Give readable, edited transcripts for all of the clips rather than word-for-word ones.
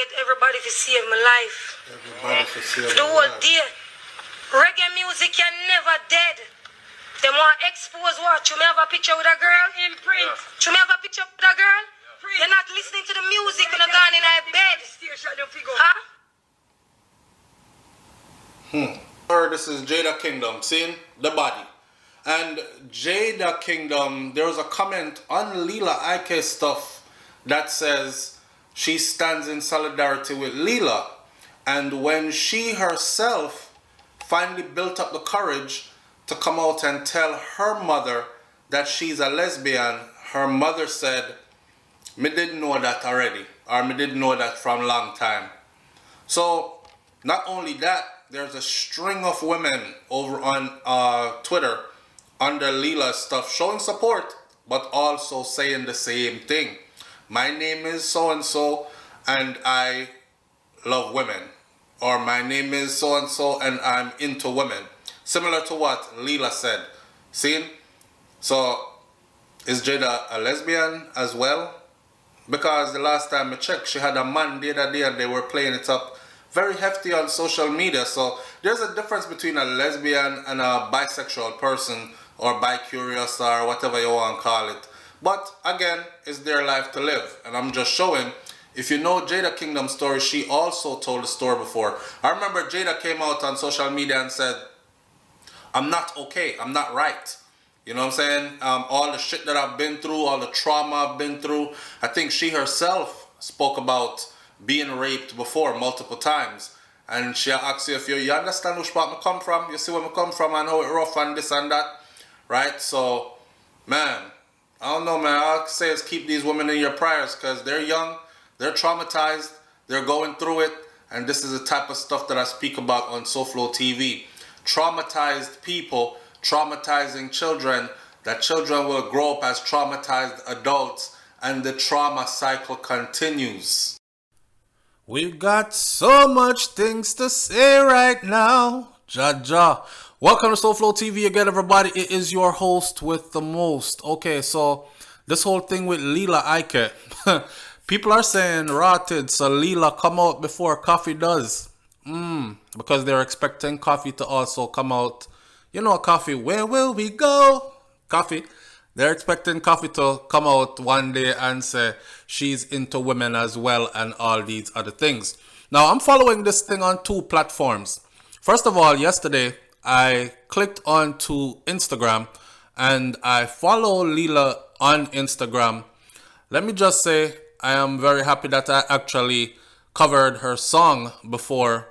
get everybody to save my life. Everybody to save The my whole life. day. Reggae music can never dead. Them want expose what? You may have a picture with a girl? Imprint. You may have a picture with a girl? You're not listening to the music when you're gone in a bed. Huh? This is Jada Kingdom, seeing the body. And Jada Kingdom, there was a comment on Lila Ike stuff that says she stands in solidarity with Lila. And when she herself finally built up the courage to come out and tell her mother that she's a lesbian, her mother said, "Me didn't know that already," or "Me didn't know that from a long time." So not only that, there's a string of women over on Twitter under Lila's stuff showing support, but also saying the same thing. My name is so-and-so and I love women. Or my name is so-and-so and I'm into women. Similar to what Lila said. See? So, is Jada a lesbian as well? Because the last time I checked, she had a man the other day and they were playing it up very hefty on social media. So there's a difference between a lesbian and a bisexual person or bi-curious or whatever you want to call it. But again, it's their life to live. And I'm just showing, if you know Jada Kingdom's story, she also told the story before. I remember Jada came out on social media and said, "I'm not okay, I'm not right." You know what I'm saying? All the shit that I've been through, all the trauma I've been through. I think she herself spoke about being raped before multiple times. And she asked you if you understand which part I come from, you see where I come from and how it rough and this and that. Right? So, man, I don't know, man. All I can say is keep these women in your prayers because they're young, they're traumatized, they're going through it. And this is the type of stuff that I speak about on SouFLoTV. Traumatized people, traumatizing children, that children will grow up as traumatized adults and the trauma cycle continues. We've got so much things to say right now. Jaja. Welcome to SouFLoTV again, everybody. It is your host with the most. Okay, so this whole thing with Lila Ike. People are saying rotted, so Lila come out before Coffee does. Because they're expecting Coffee to also come out. You know, Coffee, where will we go? Coffee. They're expecting Coffee to come out one day and say she's into women as well and all these other things. Now, I'm following this thing on two platforms. First of all, yesterday, I clicked onto Instagram and I follow Lila on Instagram. Let me just say, I am very happy that I actually covered her song before.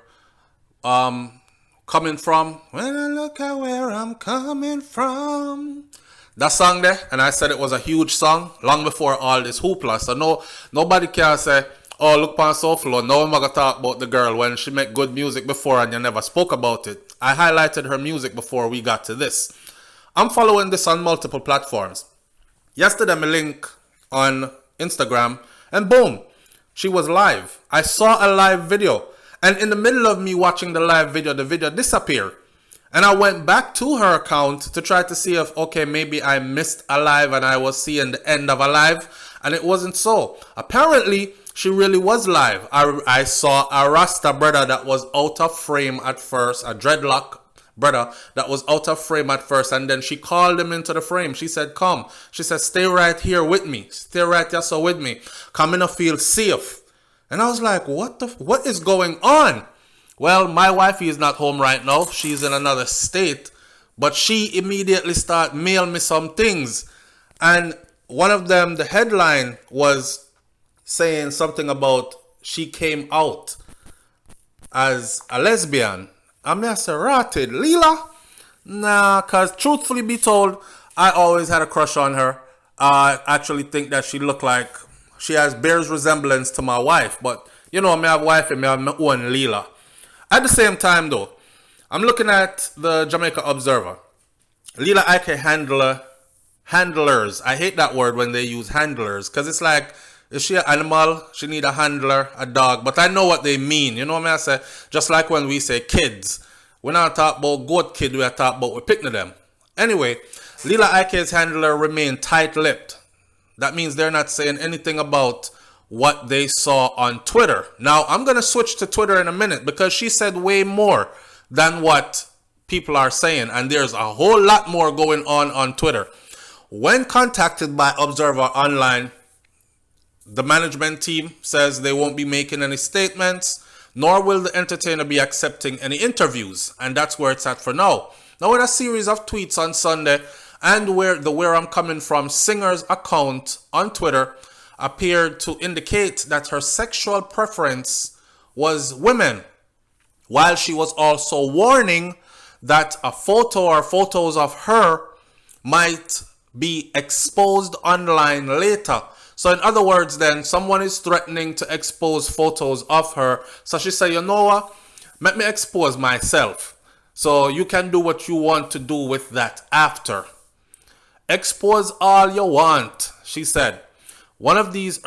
Coming from, when I look at where I'm coming from. That song there, and I said it was a huge song long before all this hoopla. So nobody can say, "Oh, look on SouFLo, no one gonna talk about the girl when she make good music before and you never spoke about it." I highlighted her music before we got to this. I'm following this on multiple platforms. Yesterday, I link on Instagram, and boom, she was live. I saw a live video, and in the middle of me watching the live video, the video disappeared. And I went back to her account to try to see if, okay, maybe I missed a live and I was seeing the end of a live. And it wasn't so. Apparently, she really was live. I saw a Rasta brother that was out of frame at first, a dreadlock brother that was out of frame at first. And then she called him into the frame. She said, "Come." She said, "Stay right here with me. Stay right here so with me. Come in and feel safe." And I was like, what is going on? Well, my wifey is not home right now. She's in another state. But she immediately started mailing me some things. And one of them, the headline was saying something about she came out as a lesbian. I mean, I said, rotted. Lila? Nah, because truthfully be told, I always had a crush on her. I actually think that she looked like, she bears resemblance to my wife. But, you know, I have a wife and I have my own Lila. At the same time, though, I'm looking at the Jamaica Observer. Lila Ike handlers. I hate that word when they use handlers. Because it's like, is she an animal? She need a handler, a dog. But I know what they mean. You know what I say? Just like when we say kids. We're not talking about goat kid. We're talking about we're picking them. Anyway, Lila Ike's handler remain tight-lipped. That means they're not saying anything about what they saw on Twitter. Now, I'm going to switch to Twitter in a minute because she said way more than what people are saying. And there's a whole lot more going on Twitter. When contacted by Observer Online, the management team says they won't be making any statements, nor will the entertainer be accepting any interviews. And that's where it's at for now. Now, in a series of tweets on Sunday, and where I'm coming from singer's account on Twitter appeared to indicate that her sexual preference was women, while she was also warning that a photo or photos of her might be exposed online later. So in other words, then, someone is threatening to expose photos of her. So she said, you know what? Let me expose myself. So you can do what you want to do with that after. Expose all you want, she said. One of the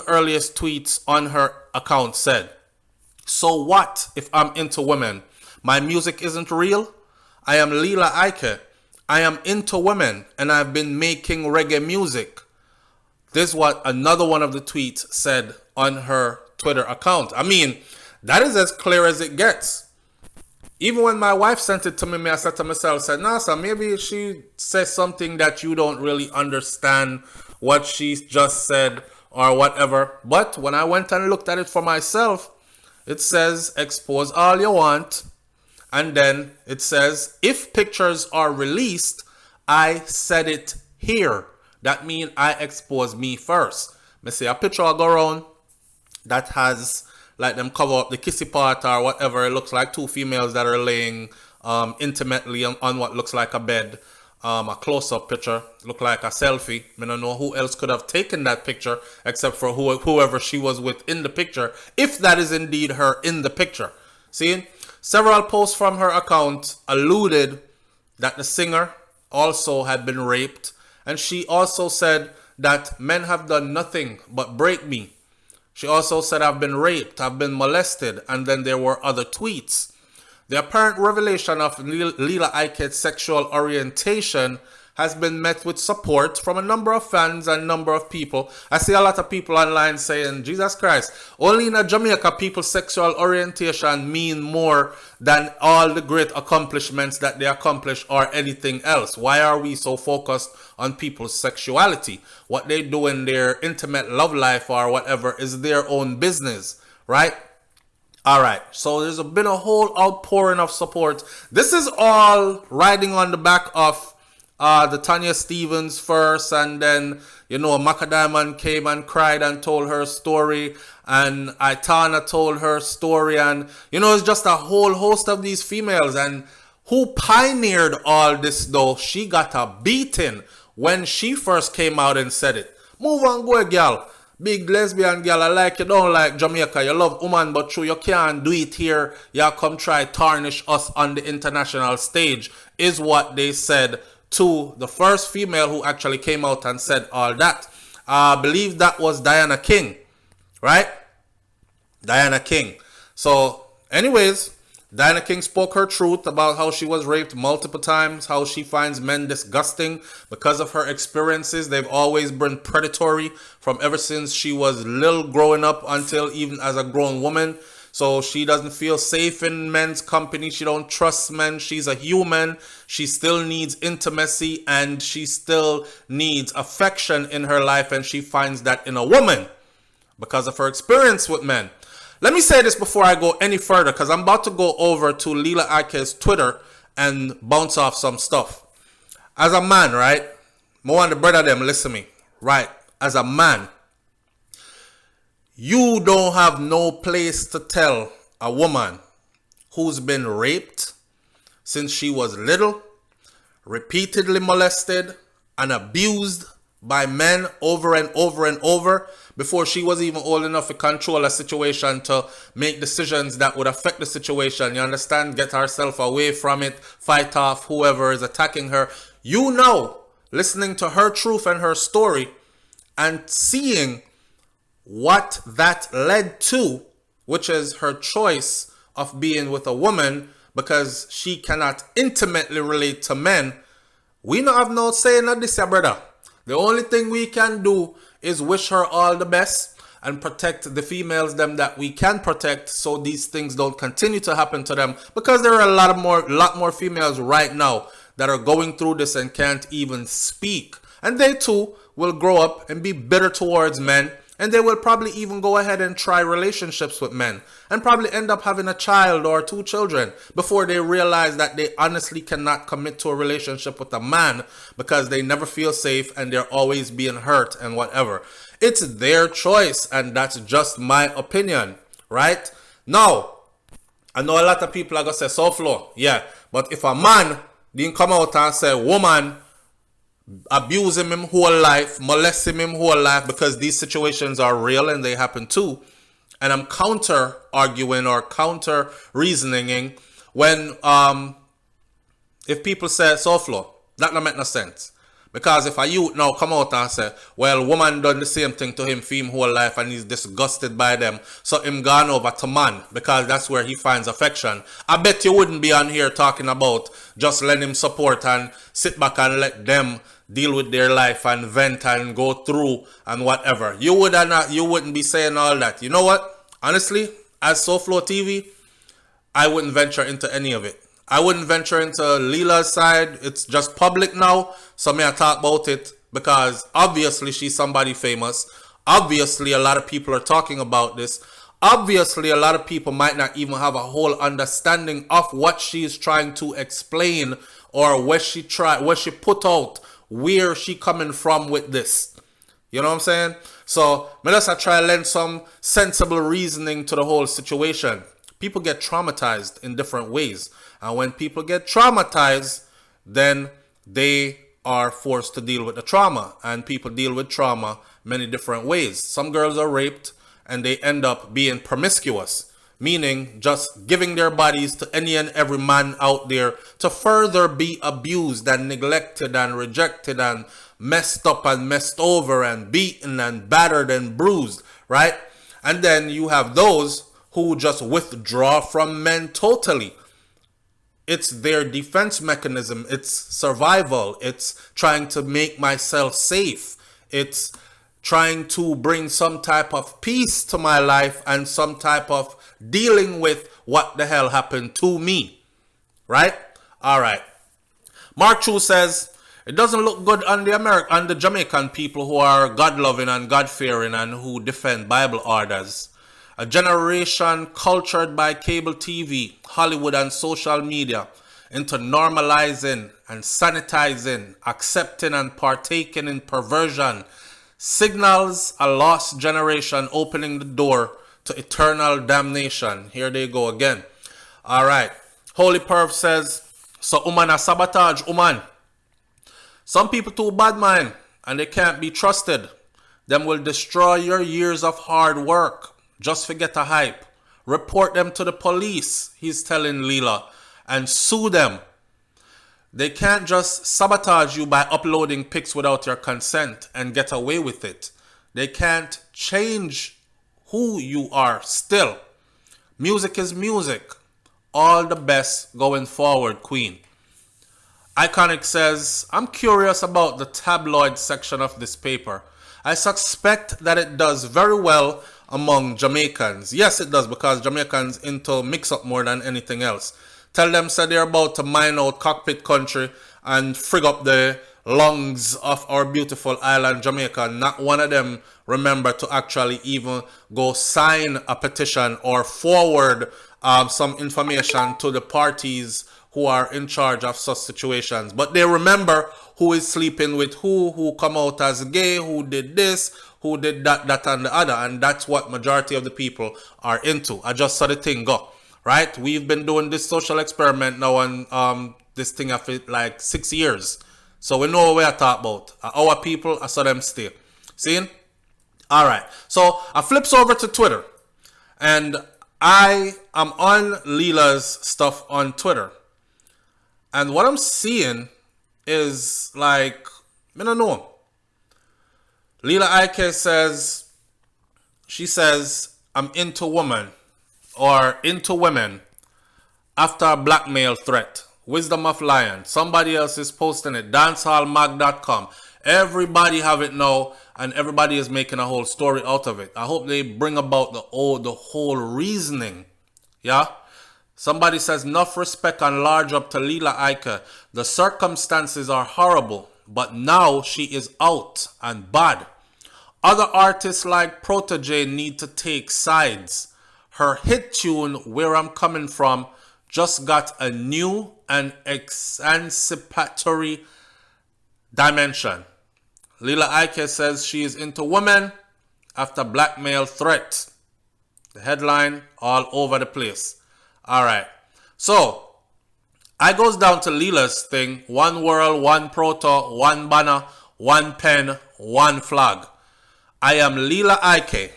earliest tweets on her account said, so what if I'm into women? My music isn't real? I am Lila Ike. I am into women and I've been making reggae music. This is what another one of the tweets said on her Twitter account. I mean, that is as clear as it gets. Even when my wife sent it to me, I said to myself, nah, so maybe she says something that you don't really understand what she just said or whatever. But when I went and looked at it for myself, it says expose all you want. And then it says, if pictures are released, I said it here. That means I expose me first. Me see a picture will go around that has like them cover up the kissy part or whatever. It looks like two females that are laying intimately on what looks like a bed. A close-up picture, look like a selfie. I don't know who else could have taken that picture except for whoever she was with in the picture, if that is indeed her in the picture. See, several posts from her account alluded that the singer also had been raped, and she also said that men have done nothing but break me. She also said, I've been raped, I've been molested, and then there were other tweets. The apparent revelation of Lila Ike's sexual orientation has been met with support from a number of fans and number of people. I see a lot of people online saying, Jesus Christ, only in Jamaica people's sexual orientation mean more than all the great accomplishments that they accomplish or anything else. Why are we so focused on people's sexuality? What they do in their intimate love life or whatever is their own business, right? All right, so there's been a whole outpouring of support. This is all riding on the back of the Tanya Stevens first, and then, you know, Macadamon came and cried and told her story, and Itana told her story, and, you know, it's just a whole host of these females. And who pioneered all this, though? She got a beating when she first came out and said it. Move on, go, girl. Big lesbian girl, I like you, don't like Jamaica. You love woman, but true, you can't do it here. You come try tarnish us on the international stage, is what they said to the first female who actually came out and said all that. I believe that was Diana King, right? Diana King. So, anyways, Diana King spoke her truth about how she was raped multiple times, how she finds men disgusting because of her experiences. They've always been predatory from ever since she was little growing up until even as a grown woman. So she doesn't feel safe in men's company. She don't trust men. She's a human. She still needs intimacy and she still needs affection in her life. And she finds that in a woman because of her experience with men. Let me say this before I go any further, because I'm about to go over to Lila Ike's Twitter and bounce off some stuff. As a man, right? I want the brother them listen to me. Right? As a man, you don't have no place to tell a woman who's been raped since she was little, repeatedly molested and abused by men over and over and over before she was even old enough to control a situation, to make decisions that would affect the situation. You understand? Get herself away from it, fight off whoever is attacking her. You know, listening to her truth and her story and seeing what that led to, which is her choice of being with a woman because she cannot intimately relate to men. We don't have no say in this, brother. The only thing we can do is wish her all the best and protect the females them that we can protect, so these things don't continue to happen to them, because there are a lot more females right now that are going through this and can't even speak, and they too will grow up and be bitter towards men, and they will probably even go ahead and try relationships with men and probably end up having a child or 2 children before they realize that they honestly cannot commit to a relationship with a man because they never feel safe and they're always being hurt and whatever. It's their choice, and that's just my opinion, right? Now, I know a lot of people are going to say, SouFlo, yeah, but if a man didn't come out and say, woman, abuse him whole life, molest him whole life, because these situations are real and they happen too. And I'm counter arguing or counter reasoning when if people say SouFlo, that don't make no sense. Because if a youth now come out and say, well, woman done the same thing to him for him whole life and he's disgusted by them, so him gone over to man because that's where he finds affection, I bet you wouldn't be on here talking about just let him support and sit back and let them deal with their life and vent and go through and whatever. You wouldn't be saying all that. You know what? Honestly, as SouFLoTV, I wouldn't venture into any of it. I wouldn't venture into Lila's side. It's just public now, so may I talk about it because obviously she's somebody famous. Obviously, a lot of people are talking about this. Obviously, a lot of people might not even have a whole understanding of what she is trying to explain or what she put out, where she coming from with this. You know what I'm saying? So, I try to lend some sensible reasoning to the whole situation. People get traumatized in different ways. And when people get traumatized, then they are forced to deal with the trauma. And people deal with trauma many different ways. Some girls are raped and they end up being promiscuous, meaning just giving their bodies to any and every man out there to further be abused and neglected and rejected and messed up and messed over and beaten and battered and bruised, right? And then you have those who just withdraw from men totally. It's their defense mechanism. It's survival. It's trying to make myself safe. It's trying to bring some type of peace to my life and some type of dealing with what the hell happened to me. Right? All right. Mark Chu says, it doesn't look good on the Jamaican people who are God-loving and God-fearing and who defend Bible orders. A generation cultured by cable TV, Hollywood and social media into normalizing and sanitizing, accepting and partaking in perversion signals a lost generation opening the door to eternal damnation. Here they go again. All right. Holy Perv says, so woman a sabotage woman. Some people too bad mind and they can't be trusted. Them will destroy your years of hard work. Just forget a hype. Report them to the police, he's telling Lila, and sue them. They can't just sabotage you by uploading pics without your consent and get away with it. They can't change who you are still. Music is music. All the best going forward, Queen. Iconic says, I'm curious about the tabloid section of this paper. I suspect that it does very well among Jamaicans. Yes, it does, because Jamaicans into mix up more than anything else. Tell them say they're about to mine out cockpit country and frig up the lungs of our beautiful island Jamaica. Not one of them remember to actually even go sign a petition or forward some information to the parties who are in charge of such situations. But they remember who is sleeping with who come out as gay, who did this, who did that and the other. And that's what majority of the people are into. I just saw the thing go, right? We've been doing this social experiment now on this thing of it like 6 years. So we know what we are talking about. Our people, I saw them stay. See? All right. So I flips over to Twitter. And I am on Lila's stuff on Twitter. And what I'm seeing is like, I don't know. Lila Ike says, she says, I'm into women or into women after a blackmail threat. Wisdom of Lion. Somebody else is posting it. Dancehallmag.com. Everybody have it now. and everybody is making a whole story out of it. I hope they bring about the whole reasoning. Yeah? Somebody says, enough respect and large up to Lila Ike. The circumstances are horrible, but now she is out and bad. Other artists like Protoje need to take sides. Her hit tune, Where I'm Coming From, just got a new and emancipatory dimension. Lila Ike says she is into women after blackmail threat. The headline all over the place. All right. So, I goes down to Lila's thing. One world, one proto, one banner, one pen, one flag. I am Lila Ike.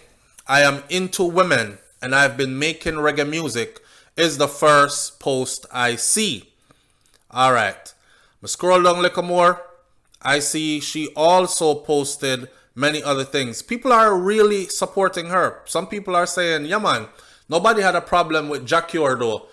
I am into women and I've been making reggae music is the first post I see. All right. I scroll down a little more. I see she also posted many other things. People are really supporting her. Some people are saying, yeah man, nobody had a problem with Jacure though.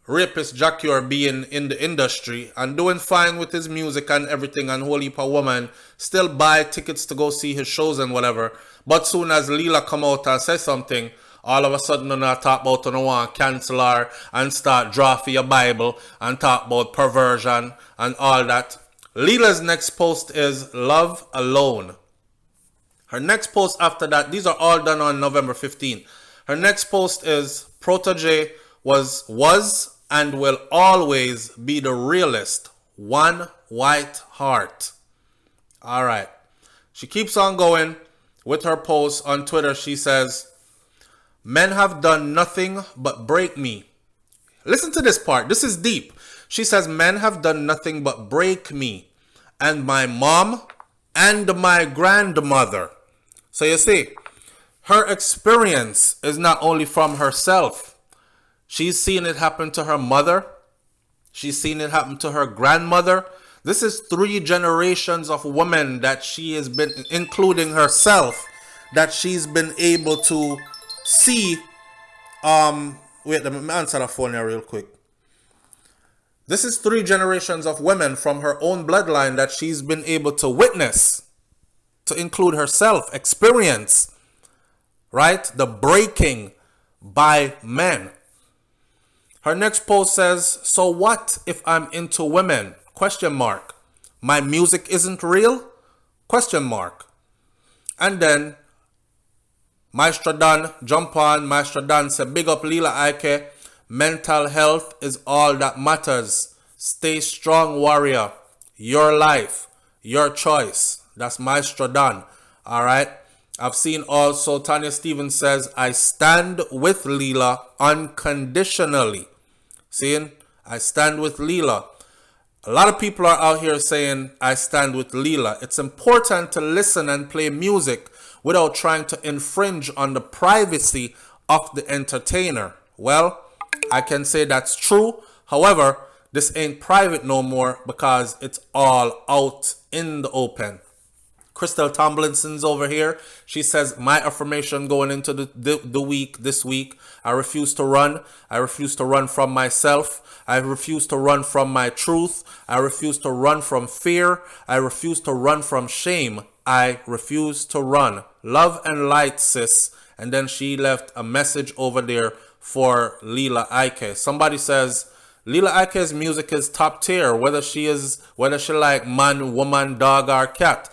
Rapist Jacure being in the industry and doing fine with his music and everything, and whole heap of women still buy tickets to go see his shows and whatever. But soon as Lila come out and say something, all of a sudden they talk about no one cancel her and start draw for your Bible and talk about perversion and all that. Lila's next post is Love Alone. Her next post after that, these are all done on November 15. Her next post is Protoje was and will always be the realest. One white heart. All right. She keeps on going with her post on Twitter. She says, men have done nothing but break me. Listen to this part. This is deep. She says, men have done nothing but break me and my mom and my grandmother. So you see, her experience is not only from herself. She's seen it happen to her mother. She's seen it happen to her grandmother. This is 3 generations of women that she has been, including herself, that she's been able to see. Wait, let me answer the phone here real quick. This is 3 generations of women from her own bloodline that she's been able to witness, to include herself, experience, right? The breaking by men. Her next post says, so what if I'm into women? Question mark. My music isn't real? Question mark. And then Maestro Dan, jump on. Maestro Dan said, big up Lila Ike. Mental health is all that matters. Stay strong, warrior. Your life, your choice. That's Maestro Dan. All right. I've seen also Tanya Stevens says, I stand with Lila unconditionally. Seeing? I stand with Lila. A lot of people are out here saying, I stand with Lila. It's important to listen and play music without trying to infringe on the privacy of the entertainer. Well, I can say that's true. However, this ain't private no more because it's all out in the open. Crystal Tomlinson's over here. She says, my affirmation going into the week, this week, I refuse to run. I refuse to run from myself. I refuse to run from my truth. I refuse to run from fear. I refuse to run from shame. I refuse to run. Love and light, sis. And then she left a message over there for Lila Ike. Somebody says, Lila Ike's music is top tier, whether she like man, woman, dog, or cat.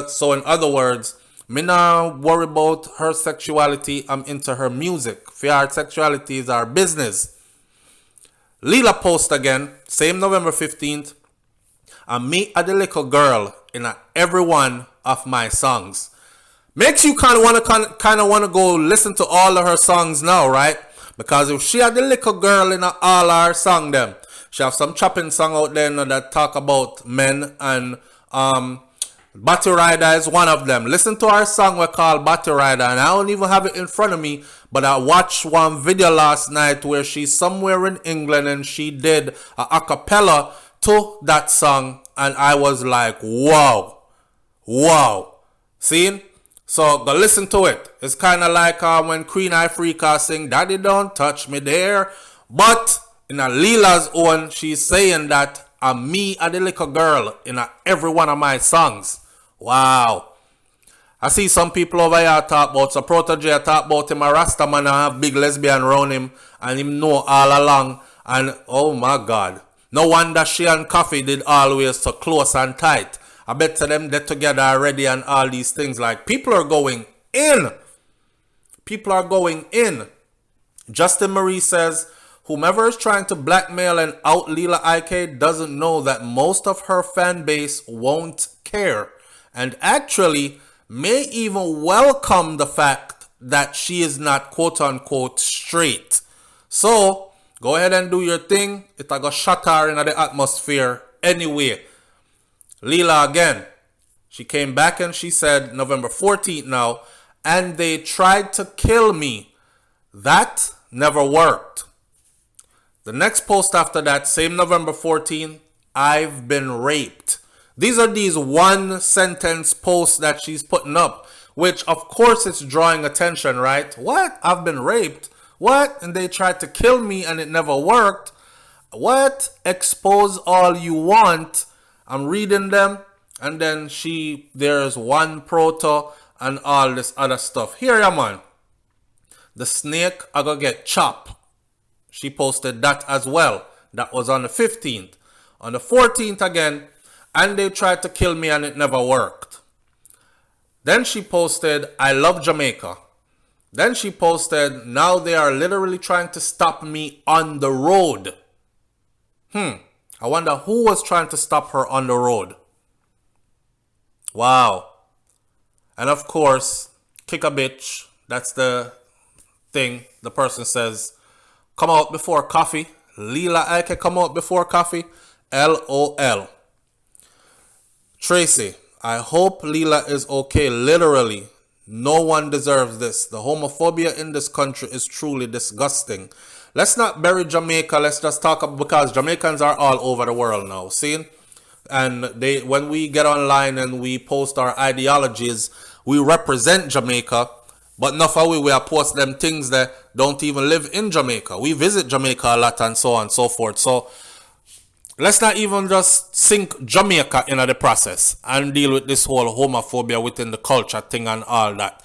So in other words, me not worry about her sexuality. I'm into her music. For her sexuality is our business. Lila post again, same November 15th. And me a the little girl in every one of my songs. Makes you kind of want to go listen to all of her songs now, right? Because if she had the little girl in all her song them, she have some chopping song out there that talk about men, and Batty Rider is one of them. Listen to our song we call Batty Rider, and I don't even have it in front of me, but I watched one video last night where she's somewhere in England and she did a cappella to that song, and I was like, wow. See? So go listen to it. It's kind of like when Queen Ifrica sing, Daddy don't touch me there. But in a Lila's own, she's saying that I'm me a the little girl in every one of my songs. Wow. I see some people over here talk about, so protoje talk about him a Rasta man and have big lesbian around him and him know all along. And oh my God. No wonder she and Coffee did always so close and tight. I bet to them they're together already and all these things. Like, people are going in. People are going in. Justin Marie says, whomever is trying to blackmail and out Lila Ike doesn't know that most of her fan base won't care. And actually may even welcome the fact that she is not quote unquote straight. So go ahead and do your thing. It'll go shut her in the atmosphere anyway. Lila again. She came back and she said November 14th now, and they tried to kill me. That never worked. The next post after that, same November 14th, I've been raped. These are these one sentence posts that she's putting up, which of course it's drawing attention, right? What? I've been raped? What? And they tried to kill me and it never worked? What? Expose all you want. I'm reading them, and then there's one proto and all this other stuff. Here ya man. The snake I go get chopped. She posted that as well. That was on the 15th. On the 14th again, and they tried to kill me and it never worked. Then she posted, I love Jamaica. Then she posted, now they are literally trying to stop me on the road. I wonder who was trying to stop her on the road. Wow. And of course, kick a bitch. That's the thing. The person says, come out before coffee. Lila Ike come out before coffee. LOL. Tracy, I hope Lila is okay. Literally, no one deserves this. The homophobia in this country is truly disgusting. Let's not bury Jamaica. Let's just talk about, because Jamaicans are all over the world now. See? And when we get online and we post our ideologies, we represent Jamaica. But enough of we are post them things that don't even live in Jamaica. We visit Jamaica a lot and so on and so forth. So let's not even just sink Jamaica into the process and deal with this whole homophobia within the culture thing and all that.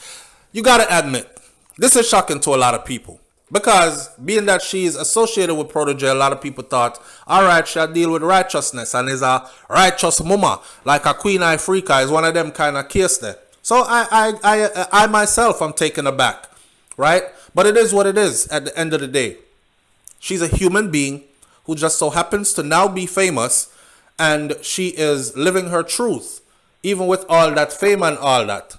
You gotta admit, this is shocking to a lot of people. Because being that she is associated with protoje, a lot of people thought, alright, she'll deal with righteousness and is a righteous mama. Like a Queen Ifrica is one of them kind of case there. So I myself am taken aback, right? But it is what it is at the end of the day. She's a human being who just so happens to now be famous, and she is living her truth, even with all that fame and all that.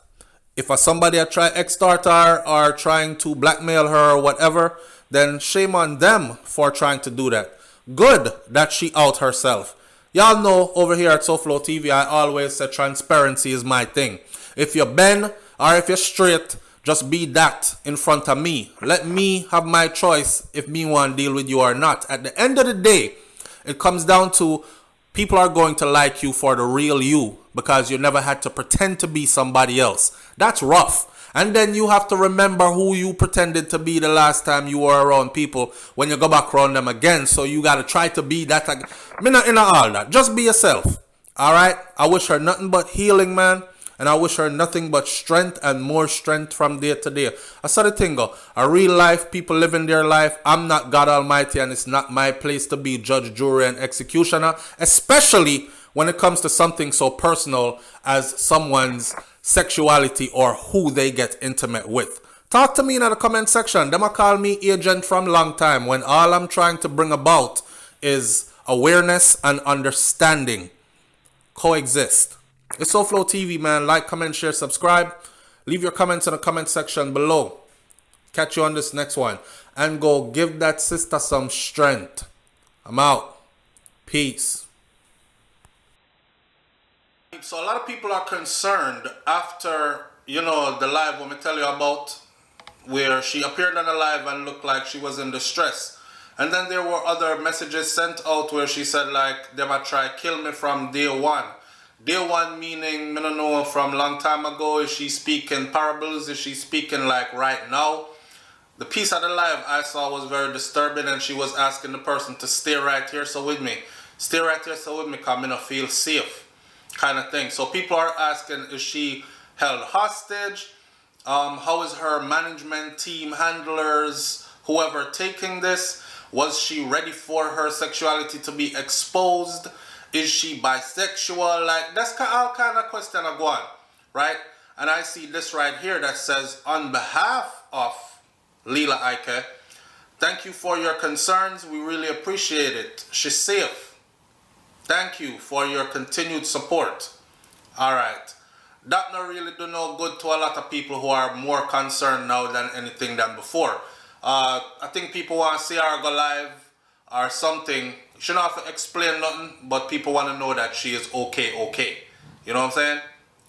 If somebody try extort her or trying to blackmail her or whatever, then shame on them for trying to do that. Good that she out herself. Y'all know over here at SouFLoTV, I always say transparency is my thing. If you're Ben or if you're straight, just be that in front of me. Let me have my choice if me want to deal with you or not. At the end of the day, it comes down to people are going to like you for the real you because you never had to pretend to be somebody else. That's rough. And then you have to remember who you pretended to be the last time you were around people when you go back around them again. So you got to try to be that. Me not in all that. Just be yourself. All right? I wish her nothing but healing, man. And I wish her nothing but strength and more strength from day to day. I saw the thing go. A real life, people living their life. I'm not God Almighty, and it's not my place to be judge, jury, and executioner. Especially when it comes to something so personal as someone's sexuality or who they get intimate with. Talk to me in the comment section. Them a call me agent from long time when all I'm trying to bring about is awareness and understanding. Coexist. It's SouFLoTV, man. Like, comment, share, subscribe. Leave your comments in the comment section below. Catch you on this next one. And go give that sister some strength. I'm out. Peace. So a lot of people are concerned after, the live when we tell you about, where she appeared on the live and looked like she was in distress. And then there were other messages sent out where she said, like, they might try kill me from day one. Day one meaning, I don't know, from long time ago. Is she speaking parables? Is she speaking like right now? The piece of the live I saw was very disturbing, and she was asking the person to stay right here so with me. Stay right here so with me because I don't feel safe kind of thing. So people are asking, is she held hostage? How is her management team, handlers, whoever taking this? Was she ready for her sexuality to be exposed? Is she bisexual? Like, that's all kind of question I go on, right? And I see this right here that says, on behalf of Lila Ike, thank you for your concerns. We really appreciate it. She's safe. Thank you for your continued support. All right. That not really do no good to a lot of people who are more concerned now than anything than before. I think people want to see her go live or something. She don't have to explain nothing, but people want to know that she is okay. You know what I'm saying?